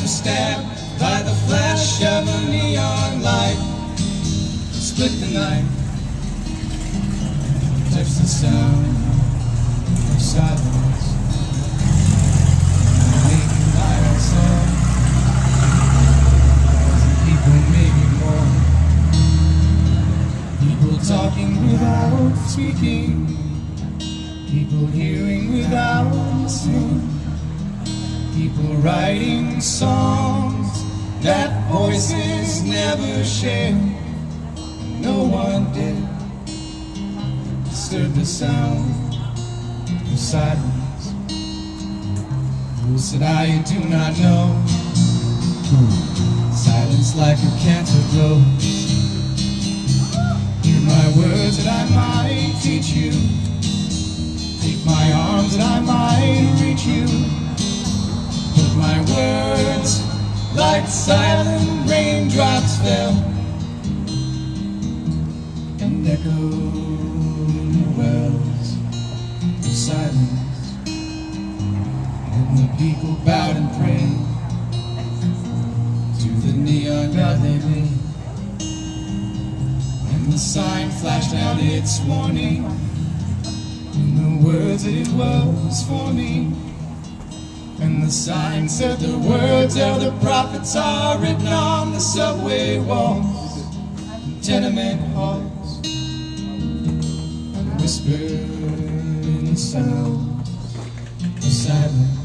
were stabbed by the flash of a neon light. Split the night, touch the sound of silence. Making light outside, people maybe more. People talking without speaking, people hearing without listening, people writing songs that voices never shared. No one did disturb the sound of silence. Who said I do not know? Silence like a cancer grows. Hear my words that I might teach you. Take my arms that I might reach you. But my words like silent raindrops fell and echoed in the wells of silence. And the people bowed and prayed to the neon god they made. And the sign flashed out its warning in the words that it was for me. And the sign said the words of the prophets are written on the subway walls, tenement halls, and whispered in the sound of silence.